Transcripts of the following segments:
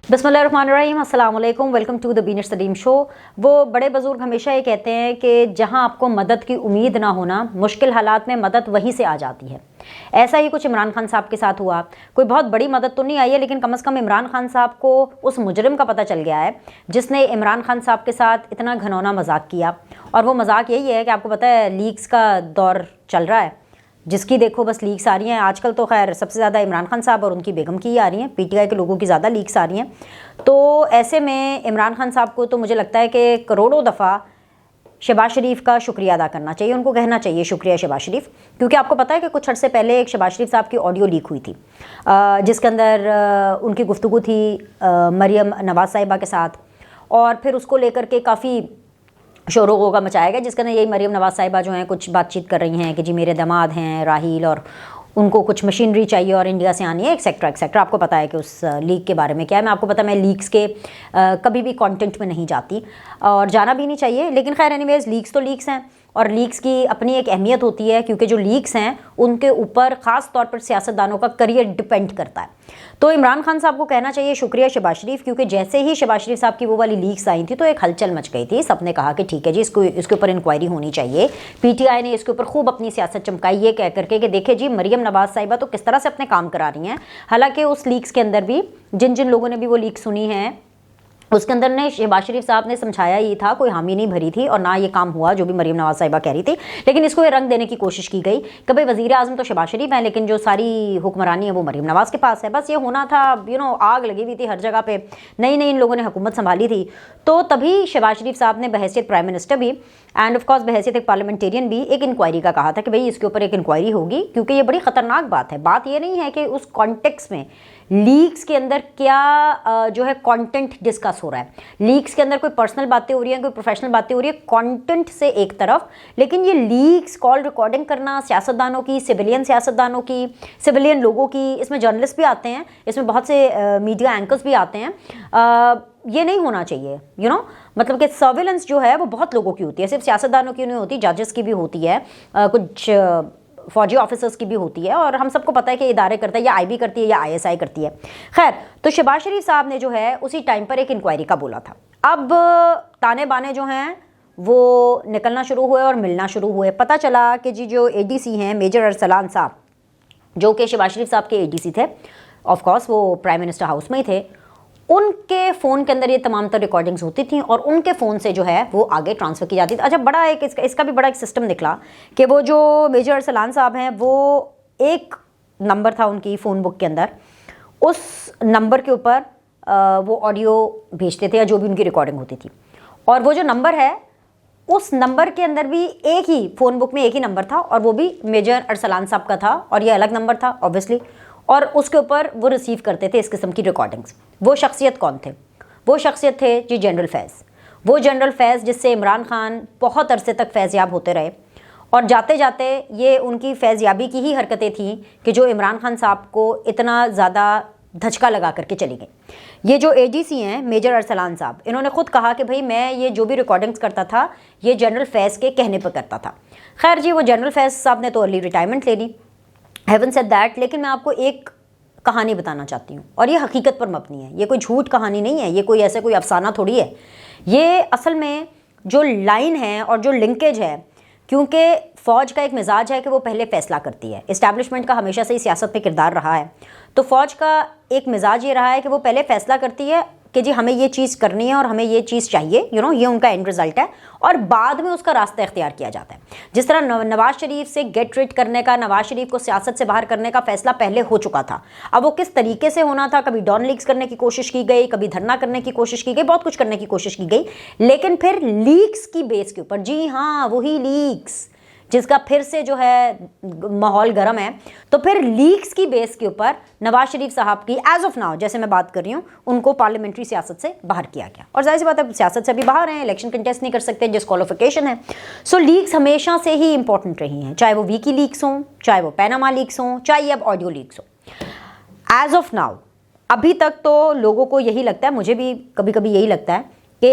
बिस्मिल्लाहिर्रहमानिर्रहीम, अस्सलाम वालेकुम, वेलकम टू द बीनर सलीम शो। वो बड़े बुजुर्ग हमेशा ये कहते हैं कि जहां आपको मदद की उम्मीद ना होना, मुश्किल हालात में मदद वहीं से आ जाती है। ऐसा ही कुछ इमरान खान साहब के साथ हुआ। कोई बहुत बड़ी मदद तो नहीं आई है, लेकिन कम से कम इमरान खान साहब को उस मुजरिम का पता चल गया है जिसने इमरान खान साहब के साथ इतना घनौना मजाक किया। और वो मजाक यही है कि आपको पता है लीक्स का दौर चल रहा है, जिसकी देखो बस लीक्स आ रही हैं। आजकल तो खैर सबसे ज़्यादा इमरान खान साहब और उनकी बेगम की ही आ रही हैं, पीटीआई के लोगों की ज़्यादा लीक्स आ रही हैं। तो ऐसे में इमरान खान साहब को तो मुझे लगता है कि करोड़ों दफ़ा शहबाज शरीफ का शुक्रिया अदा करना चाहिए, उनको कहना चाहिए शुक्रिया शहबाज शरीफ। क्योंकि आपको पता है कि कुछ अर्से पहले एक शहबाज शरीफ साहब की ऑडियो लीक हुई थी, जिसके अंदर उनकी गुफ्तगू थी मरियम नवाज़ साहिबा के साथ, और फिर उसको लेकर के काफ़ी शोर होगा मचाया गया, जिसके अंदर यही मरियम नवाज़ साहिबा जो हैं कुछ बातचीत कर रही हैं कि जी मेरे दामाद हैं राहील और उनको कुछ मशीनरी चाहिए और इंडिया से आनी है, एक्सेट्रा एक्सेट्रा। आपको पता है कि उस लीक के बारे में क्या है। मैं आपको पता है मैं लीक्स के कभी भी कंटेंट में नहीं जाती और जाना भी नहीं चाहिए, लेकिन खैर एनीवेज लीक्स तो लीक्स हैं और लीक्स की अपनी एक अहमियत होती है, क्योंकि जो लीक्स हैं उनके ऊपर ख़ास तौर पर सियासतदानों का करियर डिपेंड करता है। तो इमरान खान साहब को कहना चाहिए शुक्रिया शहबाज शरीफ, क्योंकि जैसे ही शहबाज शरीफ साहब की वो वाली लीक्स आई थी तो एक हलचल मच गई थी। सबने कहा कि ठीक है जी, इसके ऊपर इंक्वायरी होनी चाहिए। पीटीआई ने इसके ऊपर खूब अपनी सियासत चमकाई, ये कह करके कि देखिए जी मरियम नवाज़ साहिबा तो किस तरह से अपने काम करा रही हैं। हालांकि उस लीक्स के अंदर भी जिन जिन लोगों ने भी वो लीक सुनी है, उसके अंदर ने शहबाज शरीफ साहब ने समझाया ही था, कोई हामी नहीं भरी थी और ना ये काम हुआ जो भी मरियम नवाज़ साहिबा कह रही थी। लेकिन इसको ये रंग देने की कोशिश की गई कि भाई वज़ीर आज़म तो शहबाज शरीफ है, लेकिन जो सारी हुक्मरानी है वो मरियम नवाज़ के पास है। बस ये होना था, आग लगी हुई थी हर जगह पे, नई नई इन लोगों ने हुकूमत संभाली थी। तो तभी शहबाज शरीफ साहब ने बहैसियत प्राइम मिनिस्टर भी एंड ऑफ कोर्स बहैसियत एक पार्लियामेंटेरियन भी एक इंक्वायरी का कहा था कि भाई इसके ऊपर एक इंक्वायरी होगी, क्योंकि ये बड़ी ख़तरनाक बात है। बात ये नहीं है कि उस कॉन्टेक्स्ट में लीक्स के अंदर क्या जो है कंटेंट डिस्कस हो रहा है। लीक्स के अंदर कोई पर्सनल बातें हो रही हैं, कोई प्रोफेशनल बातें हो रही है, कंटेंट से एक तरफ, लेकिन ये लीक्स कॉल रिकॉर्डिंग करना सियासतदानों की, सिविलियन सियासतदानों की, सिविलियन लोगों की, इसमें जर्नलिस्ट भी आते हैं, इसमें बहुत से मीडिया एंकर्स भी आते हैं। ये नहीं होना चाहिए। मतलब कि सर्विलेंस जो है वो बहुत लोगों की होती है, सिर्फ सियासतदानों की नहीं होती, जजेस की भी होती है, कुछ फौजी ऑफिसर्स की भी होती है, और हम सबको पता है कि इदारे करता है, या आईबी करती है या आईएसआई करती है। खैर, तो शहबाज शरीफ साहब ने जो है उसी टाइम पर एक इंक्वायरी का बोला था। अब ताने बाने जो हैं वो निकलना शुरू हुए और मिलना शुरू हुए। पता चला कि जी जो एडीसी हैं मेजर अरसलान साहब, जो कि शहबाज शरीफ साहब के एडीसी थे, ऑफ कोर्स वो प्राइम मिनिस्टर हाउस में ही थे, उनके फ़ोन के अंदर ये तमाम तर रिकॉर्डिंग्स होती थी और उनके फ़ोन से जो है वो आगे ट्रांसफ़र की जाती थी। अच्छा, बड़ा एक इसका भी बड़ा एक सिस्टम निकला कि वो जो मेजर अरसलान साहब हैं, वो एक नंबर था उनकी फ़ोन बुक के अंदर, उस नंबर के ऊपर वो ऑडियो भेजते थे या जो भी उनकी रिकॉर्डिंग होती थी। और वो जो नंबर है, उस नंबर के अंदर भी एक ही फ़ोन बुक में एक ही नंबर था, और वो भी मेजर अरसलान साहब का था, और ये अलग नंबर था ऑब्वियसली। और उसके ऊपर वो रिसीव करते थे इस किस्म की रिकॉर्डिंग्स। वो शख्सियत कौन थे? वो शख्सियत थे जी जनरल फैज़। वो जनरल फैज़ जिससे इमरान खान बहुत अरसे तक फैज़याब होते रहे, और जाते जाते ये उनकी फैज़याबी की ही हरकतें थीं कि जो इमरान खान साहब को इतना ज़्यादा धचका लगा करके चली गई। ये जो एडीसी हैं मेजर अरसलान साहब, इन्होंने खुद कहा कि भाई मैं ये जो भी रिकॉर्डिंग्स करता था ये जनरल फैज़ के कहने पर करता था। खैर जी, वो जनरल फैज़ साहब ने तो अर्ली रिटायरमेंट ले ली, हैवन सेड दैट। लेकिन मैं आपको एक कहानी बताना चाहती हूँ, और ये हकीकत पर मबनी है, ये कोई झूठ कहानी नहीं है, ये कोई ऐसे कोई अफसाना थोड़ी है। ये असल में जो लाइन है और जो लिंकेज है, क्योंकि फ़ौज का एक मिजाज है कि वो पहले फ़ैसला करती है। इस्टेब्लिशमेंट का हमेशा से ही सियासत में किरदार रहा है, तो फ़ौज का एक मिजाज ये रहा है कि वो पहले फ़ैसला करती है कि जी हमें ये चीज़ करनी है और हमें ये चीज़ चाहिए, ये उनका एंड रिज़ल्ट है, और बाद में उसका रास्ता इख्तियार किया जाता है। जिस तरह नवाज़ शरीफ से गेट रिट करने का, नवाज़ शरीफ को सियासत से बाहर करने का फैसला पहले हो चुका था। अब वो किस तरीके से होना था, कभी डॉन लीक्स करने की कोशिश की गई, कभी धरना करने की कोशिश की गई, बहुत कुछ करने की कोशिश की गई, लेकिन फिर लीक्स की बेस के ऊपर, जी हाँ वही लीक्स जिसका फिर से जो है माहौल गर्म है, तो फिर लीक्स की बेस के ऊपर नवाज शरीफ साहब की एज ऑफ नाउ जैसे मैं बात कर रही हूँ, उनको पार्लियामेंट्री सियासत से बाहर किया गया। और जाहिर सी बात है सियासत से अभी बाहर हैं, इलेक्शन कंटेस्ट नहीं कर सकते, डिस्क्वालिफिकेशन है। सो लीक्स हमेशा से ही इंपॉर्टेंट रही हैं, चाहे वो वीकी लीक्स हों, चाहे वो पैनामा लीक्स हों, चाहे अब ऑडियो लीक्स हों। एज ऑफ नाउ अभी तक तो लोगों को यही लगता है, मुझे भी कभी कभी यही लगता है कि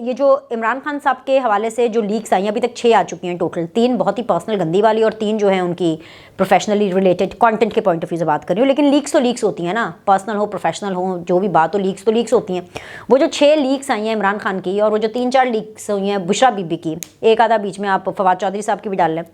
ये जो इमरान खान साहब के हवाले से जो लीक्स आई हैं, अभी तक 6 आ चुकी हैं टोटल, 3 बहुत ही पर्सनल गंदी वाली और 3 जो है उनकी प्रोफेशनली रिलेटेड कंटेंट के पॉइंट ऑफ व्यू से बात कर रही हूँ। लेकिन लीक्स तो लीक्स होती हैं ना, पर्सनल हो प्रोफेशनल हो जो भी बात हो, लीक्स तो लीक्स होती हैं। वो जो 6 लीक्स आई हैं इमरान खान की, और वो जो 3-4 लीक्स हुई हैं बुशरा बीबी की, एक आधा बीच में आप फवाद चौधरी साहब की भी डाल लें,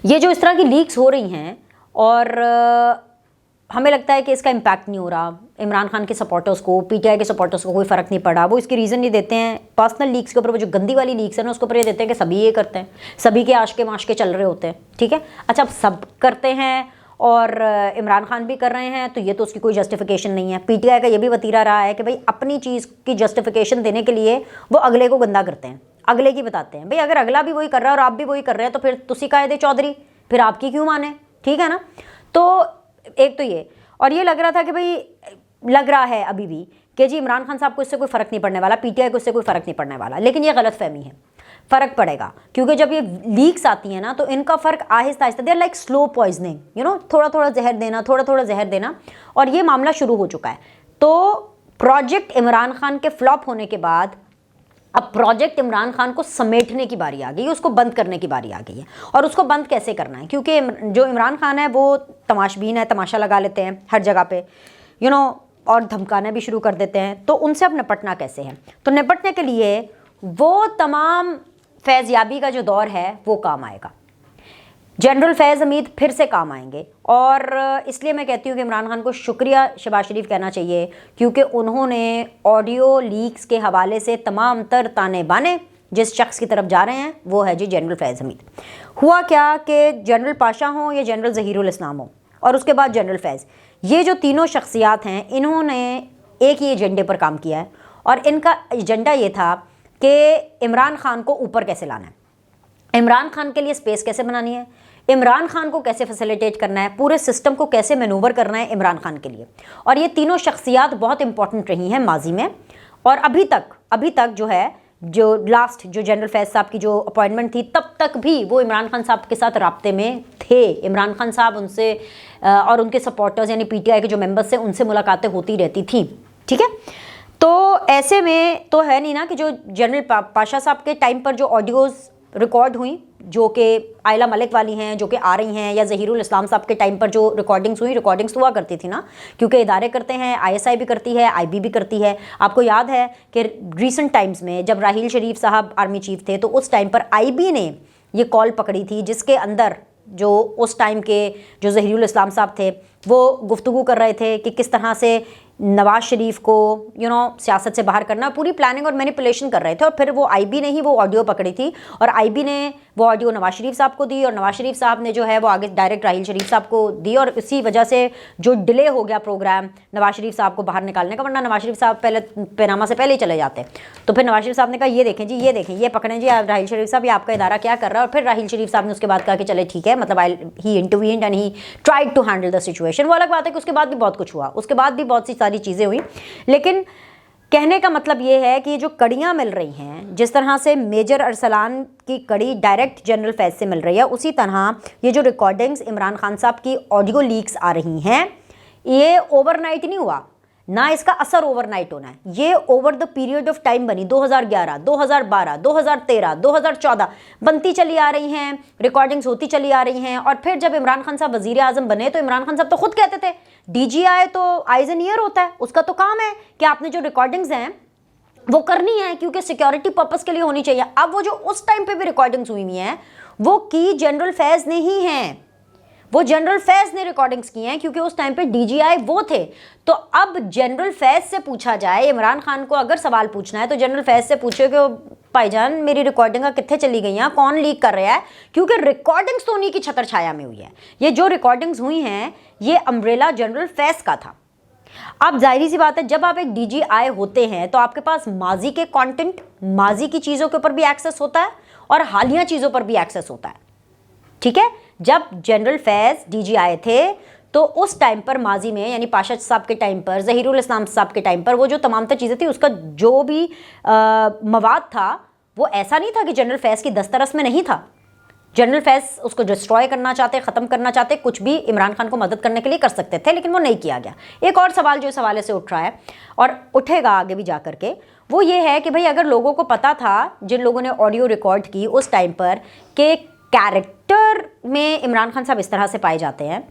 ये जो इस तरह की लीक्स हो रही हैं और हमें लगता है कि इसका इम्पैक्ट नहीं हो रहा। इमरान खान के सपोर्टर्स को, पीटीआई के सपोर्टर्स को कोई फ़र्क नहीं पड़ा। वो इसकी रीज़न नहीं देते हैं पर्सनल लीक्स के ऊपर, वो जो गंदी वाली लीक्स है ना उसके ऊपर ये देते हैं कि सभी ये करते हैं, सभी के आशके माशके चल रहे होते हैं। ठीक है, अच्छा अब सब करते हैं और इमरान खान भी कर रहे हैं तो ये तो उसकी कोई जस्टिफिकेशन नहीं है। पीटीआई का ये भी वतीरा रहा है कि भाई अपनी चीज़ की जस्टिफिकेशन देने के लिए वो अगले को गंदा करते हैं, अगले की बताते हैं। भाई अगर अगला भी वही कर रहा है और आप भी वही कर रहे हैं तो फिर तुसी कायदे चौधरी, फिर आपकी क्यों माने? ठीक है ना। तो एक तो ये, और ये लग रहा था कि भाई लग रहा है अभी भी कि जी इमरान खान साहब को इससे कोई फ़र्क नहीं पड़ने वाला, पीटीआई को इससे कोई फ़र्क नहीं पड़ने वाला। लेकिन ये गलत फहमी है, फ़र्क पड़ेगा क्योंकि जब ये लीक्स आती हैं ना तो इनका फ़र्क आहिस्ता आहिस्ता, they are like slow poisoning, you know, थोड़ा थोड़ा जहर देना, थोड़ा थोड़ा जहर देना, और ये मामला शुरू हो चुका है। तो प्रोजेक्ट इमरान खान के फ्लॉप होने के बाद अब प्रोजेक्ट इमरान खान को समेटने की बारी आ गई है, उसको बंद करने की बारी आ गई है। और उसको बंद कैसे करना है, क्योंकि जो इमरान खान है वो तमाशबीन है, तमाशा लगा लेते हैं हर जगह पे, यू नो, और धमकाना भी शुरू कर देते हैं। तो उनसे अब निपटना कैसे है? तो निपटने के लिए वो तमाम फैज़याबी का जो दौर है वो काम आएगा। जनरल फैज़ हमीद फिर से काम आएंगे, और इसलिए मैं कहती हूँ कि इमरान खान को शुक्रिया शहबाज शरीफ कहना चाहिए, क्योंकि उन्होंने ऑडियो लीक्स के हवाले से तमाम तर ताने बाने जिस शख्स की तरफ जा रहे हैं वो है जी जनरल फैज़ हमीद। हुआ क्या कि जनरल पाशा हों या जनरल ज़हीरुल इस्लाम हो और उसके बाद जनरल फैज़, ये जो तीनों शख्सियात हैं इन्होंने एक ही एजेंडे पर काम किया है, और इनका एजेंडा ये था कि इमरान खान को ऊपर कैसे लाना है, इमरान खान के लिए स्पेस कैसे बनानी है, इमरान खान को कैसे फैसिलिटेट करना है, पूरे सिस्टम को कैसे मैनूवर करना है इमरान खान के लिए। और ये तीनों शख्सियात बहुत इंपॉर्टेंट रही हैं माजी में, और अभी तक जो है, जो लास्ट जो जनरल फैज़ साहब की जो अपॉइंटमेंट थी तब तक भी वो इमरान खान साहब के साथ राब्ते में थे। इमरान खान साहब उनसे और उनके सपोर्टर्स यानी पीटीआई के जो मेंबर्स थे उनसे मुलाकातें होती रहती थी। ठीक है, तो ऐसे में तो है नहीं ना कि जो जनरल पाशा साहब के टाइम पर जो ऑडियोज़ रिकॉर्ड हुई जो कि आयला मलिक वाली हैं जो कि आ रही हैं, या ज़हीरुल इस्लाम साहब के टाइम पर जो रिकॉर्डिंग्स हुई, रिकॉर्डिंग्स हुआ करती थी ना, क्योंकि इदारे करते हैं, आईएसआई भी करती है, आईबी भी करती है। आपको याद है कि रिसेंट टाइम्स में जब राहील शरीफ साहब आर्मी चीफ थे तो उस टाइम पर आईबी ने ये कॉल पकड़ी थी जिसके अंदर जो उस टाइम के जो ज़हीरुल इस्लाम साहब थे वो गुफ्तगू कर रहे थे कि किस तरह से नवाज शरीफ को सियासत से बाहर करना, पूरी प्लानिंग और मैनिपुलेशन कर रहे थे। और फिर वो आईबी ने ही वो ऑडियो पकड़ी थी और आईबी ने वो ऑडियो नवाज शरीफ साहब को दी और नवाज शरीफ साहब ने जो है वो आगे डायरेक्ट राहील शरीफ साहब को दी, और इसी वजह से जो डिले हो गया प्रोग्राम नवाज शरीफ साहब को बाहर निकालने का, वरना नवाज शरीफ साहब पहले पैनामा से पहले ही चले जाते। तो फिर नवाज शरीफ साहब ने कहा ये देखें जी, ये देखें, ये पकड़ें जी राहील शरीफ साहब, ये आपका इदारा क्या कर रहा है। और फिर राहील शरीफ साहब ने उसके बाद कहा कि चले ठीक है, मतलब he intervened and he tried to handle the situation. वो अलग बात है कि उसके बाद भी बहुत कुछ हुआ, उसके बाद भी बहुत सी सारी चीज़ें हुई, लेकिन कहने का मतलब ये है कि जो कड़ियाँ मिल रही हैं, जिस तरह से मेजर अरसलान की कड़ी डायरेक्ट जनरल फैज़ से मिल रही है, उसी तरह ये जो रिकॉर्डिंग्स इमरान खान साहब की ऑडियो लीक्स आ रही हैं, ये ओवरनाइट नहीं हुआ, ना इसका असर ओवरनाइट होना है। ये over the period of time बनी, 2011, 2012, 2013, 2014 बनती चली आ रही हैं, रिकॉर्डिंग्स होती चली आ रही हैं। और फिर जब इमरान खान साहब वजीर आजम बने तो इमरान खान साहब तो खुद कहते थे डीजीआई तो आइज एन ईयर होता है, उसका तो काम है कि आपने जो रिकॉर्डिंग्स हैं वो करनी है क्योंकि सिक्योरिटी पर्पस के लिए होनी चाहिए। अब वो जो उस टाइम पे भी रिकॉर्डिंग्स हुई हैं वो की जनरल फैज़ ने ही हैं, वो जनरल फैज़ ने रिकॉर्डिंग्स की हैं क्योंकि उस टाइम पे डीजीआई वो थे। तो अब जनरल फैज़ से पूछा जाए, इमरान खान को अगर सवाल पूछना है तो जनरल फैज़ से पूछे कि भाईजान मेरी रिकॉर्डिंग कितने चली गई हैं, कौन लीक कर रहा है, क्योंकि रिकॉर्डिंग्स तो उन्हीं की छतर छाया में हुई है। ये जो रिकॉर्डिंग्स हुई हैं ये अम्ब्रेला जनरल फैज़ का था। अब जाहिर सी बात है जब आप एक डीजीआई होते हैं तो आपके पास माजी के कंटेंट, माजी की चीज़ों के ऊपर भी एक्सेस होता है और हालिया चीज़ों पर भी एक्सेस होता है। ठीक है, जब जनरल फैज़ डीजीआई थे तो उस टाइम पर माजी में यानी पाशा साहब के टाइम पर, ज़हीरुल इस्लाम साहब के टाइम पर वो जो तमाम चीज़ें थी उसका जो भी मवाद था वो ऐसा नहीं था कि जनरल फैज़ की दस्तरस में नहीं था। जनरल फैज़ उसको डिस्ट्रॉय करना चाहते, ख़त्म करना चाहते, कुछ भी इमरान खान को मदद करने के लिए कर सकते थे, लेकिन वो नहीं किया गया। एक और सवाल जो इस हवाले से उठ रहा है और उठेगा आगे भी जा करके, वो ये है कि भाई अगर लोगों को पता था, जिन लोगों ने ऑडियो रिकॉर्ड की उस टाइम पर, कि कैरेक्टर में इमरान खान साहब इस तरह से पाए जाते हैं,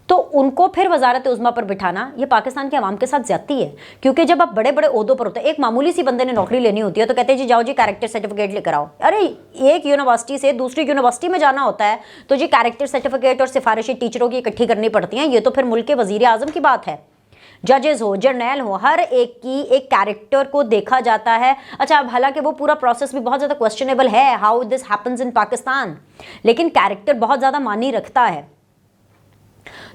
तो उनको फिर वजारत उज़्मा पर बिठाना ये पाकिस्तान के अवाम के साथ ज्यादती है। क्योंकि जब आप बड़े बड़े ओहदों पर होते हैं, एक मामूली सी बंदे ने नौकरी लेनी होती है तो कहते हैं जी जाओ जी कैरेक्टर सर्टिफिकेट लेकर आओ। अरे एक यूनिवर्सिटी से दूसरी यूनिवर्सिटी में जाना होता है तो जी कैरेक्टर सर्टिफिकेट और सिफारिशें टीचरों की इकट्ठी करनी पड़ती हैं। ये तो फिर मुल्क के वजीर आजम की बात है, जजेस हो, जर्नैल हो, हर एक की एक कैरेक्टर को देखा जाता है। अच्छा, अब हालांकि वो पूरा प्रोसेस भी बहुत ज़्यादा क्वेश्चनेबल है, how this happens in Pakistan, लेकिन कैरेक्टर बहुत ज़्यादा मानी रखता है।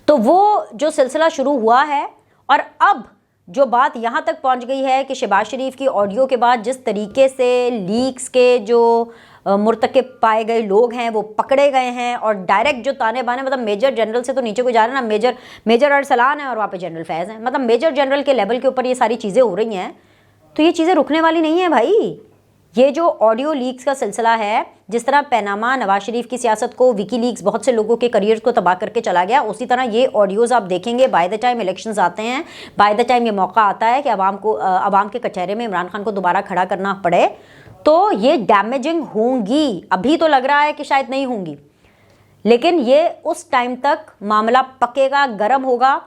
तो वो जो सिलसिला शुरू हुआ है, और अब जो बात यहाँ तक पहुँच गई है कि शहबाज शरीफ की ऑडियो के बाद जिस तरीके से लीक्स के जो मुर्तकिब पाए गए लोग हैं वो पकड़े गए हैं, और डायरेक्ट जो ताने बाने, मतलब मेजर जनरल से तो नीचे कोई जा रहा है ना, मेजर अरसलान है और वहाँ पे जनरल फैज़ है, मतलब मेजर जनरल के लेवल के ऊपर ये सारी चीज़ें हो रही हैं। तो ये चीज़ें रुकने वाली नहीं है भाई। ये जो ऑडियो लीक्स का सिलसिला है, जिस तरह पैनामा नवाज शरीफ की सियासत को विकी लीक्स बहुत से लोगों के करियर्स को तबाह करके चला गया, उसी तरह ये ऑडियोज़ आप देखेंगे बाय द टाइम इलेक्शंस आते हैं, बाय द टाइम ये मौका आता है कि अवाम के कचहरे में इमरान खान को दोबारा खड़ा करना पड़े, तो ये डैमेजिंग होंगी। अभी तो लग रहा है कि शायद नहीं होंगी, लेकिन ये उस टाइम तक मामला पकेगा, गर्म होगा,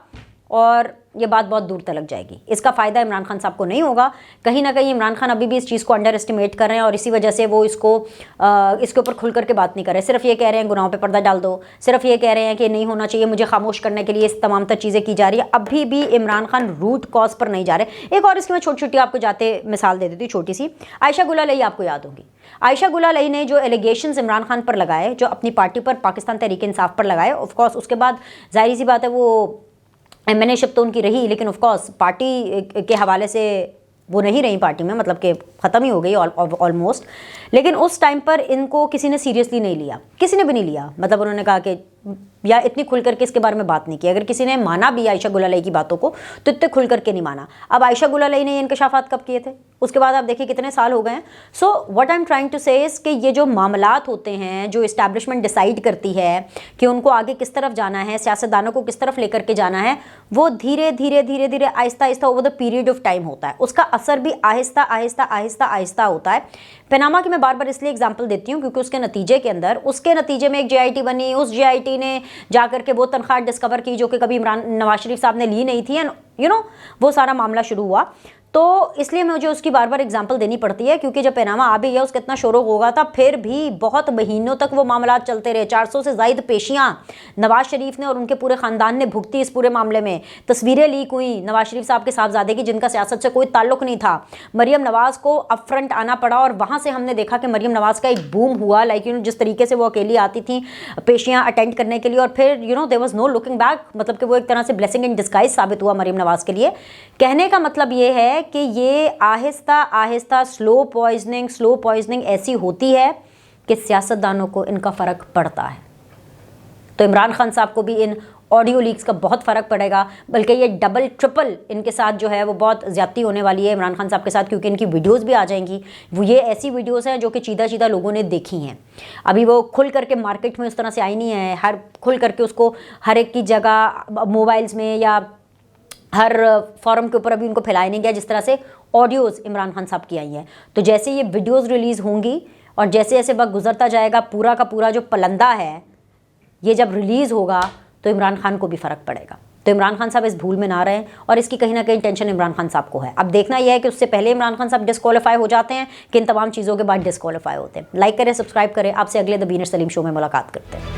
और ये बात बहुत दूर तक जाएगी। इसका फ़ायदा इमरान खान साहब को नहीं होगा। कहीं ना कहीं इमरान खान अभी भी इस चीज़ को अंडर एस्टिमेट कर रहे हैं, और इसी वजह से वो इसके ऊपर खुल करके बात नहीं कर रहे। सिर्फ ये कह रहे हैं गुनाहों पे पर्दा डाल दो, सिर्फ ये कह रहे हैं कि नहीं होना चाहिए, मुझे खामोश करने के लिए इस तमाम तर चीज़ें की जा रही है। अभी भी इमरान खान रूट कॉज पर नहीं जा रहे। एक और इसकी मैं छोटी छोटी आपको जाते मिसाल दे देती हूँ, छोटी सी। आयशा गुल अलई आपको याद होगी। आयशा गुल अलई ने जो एलिगेशंस इमरान खान पर लगाए, जो अपनी पार्टी पर, पाकिस्तान तहरीक इंसाफ पर लगाए, ऑफकोर्स उसके बाद जाहिर सी बात है वो एमएनए तो उनकी रही, लेकिन ऑफकोर्स पार्टी के हवाले से वो नहीं रही पार्टी में, मतलब कि ख़त्म ही हो गई ऑलमोस्ट। लेकिन उस टाइम पर इनको किसी ने सीरियसली नहीं लिया, किसी ने भी नहीं लिया। मतलब उन्होंने कहा कि, या इतनी खुल करके इसके बारे में बात नहीं की। अगर किसी ने माना भी आयशा गुल अलई की बातों को तो इतने खुल करके नहीं माना। अब आयशा गुल अलई ने ये इंकशाफात कब किए थे, उसके बाद आप देखिए कितने साल हो गए हैं। So what I am trying to say is कि ये जो मामलात होते हैं, जो इस्टेब्लिशमेंट डिसाइड करती है कि उनको आगे किस तरफ जाना है, सियासतदानों को किस तरफ लेकर के जाना है, वो धीरे धीरे धीरे धीरे Aahista Aahista over the period of time होता है। उसका असर भी आहिस्ता आहिस्ता आहिस्ता आहिस्ता होता है। पनामा की मैं बार बार इसलिए एग्जाम्पल देती हूँ क्योंकि उसके नतीजे में एक JIT बनी, उस JIT ने जा करके वो तनख्वाह डिस्कवर की जो कि कभी नवाज शरीफ साहब ने ली नहीं थी, एंड वो सारा मामला शुरू हुआ। तो इसलिए मुझे उसकी बार बार एग्जांपल देनी पड़ती है, क्योंकि जब पैनामा आ भी गया, उसका इतना शोर होगा था, फिर भी बहुत महीनों तक वो मामला चलते रहे। 400 से ज़ायद पेशियां नवाज शरीफ ने और उनके पूरे ख़ानदान ने भुगती इस पूरे मामले में। तस्वीरें लीक हुई नवाज शरीफ साहब के साहबजादे की, जिनका सियासत से कोई ताल्लुक नहीं था। मरियम नवाज़ को अप फ्रंट आना पड़ा, और वहाँ से हमने देखा कि मरियम नवाज़ का एक बूम हुआ। लाइक जिस तरीके से वो अकेली आती थी पेशियाँ अटेंड करने के लिए, और फिर there was no looking back, मतलब कि वो एक तरह से ब्लेसिंग इन डिस्गाइज साबित हुआ मरियम नवाज़ के लिए। कहने का मतलब ये है कि ये आहिस्ता आहिस्ता स्लो पॉइजनिंग ऐसी होती है कि सियासतदानों को इनका फ़र्क पड़ता है। तो इमरान खान साहब को भी इन ऑडियो लीक्स का बहुत फ़र्क पड़ेगा, बल्कि ये डबल ट्रिपल इनके साथ जो है वो बहुत ज़्यादती होने वाली है इमरान खान साहब के साथ, क्योंकि इनकी वीडियोस भी आ जाएंगी। वो ये ऐसी वीडियोस हैं जो कि चीदा लोगों ने देखी हैं। अभी वो खुल करके मार्केट में उस तरह से आई नहीं है, खुल करके उसको हर एक की जगह मोबाइल्स में या हर फॉरम के ऊपर अभी उनको फैलाया नहीं गया, जिस तरह से ऑडियोज़ इमरान खान साहब की आई हैं। तो जैसे ये वीडियोज़ रिलीज़ होंगी और जैसे जैसे वक्त गुजरता जाएगा, पूरा का पूरा जो पलंदा है ये जब रिलीज़ होगा तो इमरान खान को भी फ़र्क पड़ेगा। तो इमरान खान साहब इस भूल में ना रहें, और इसकी कहीं ना कहीं टेंशन इमरान खान साहब को है। अब देखना यह है कि उससे पहले इमरान खान साहब डिस्क्वालीफाई हो जाते हैं कि इन तमाम चीज़ों के बाद डिस्क्वालीफाई होते हैं। लाइक करें, सब्सक्राइब करें। आपसे अगले द बीनर सलीम शो में मुलाकात करते हैं।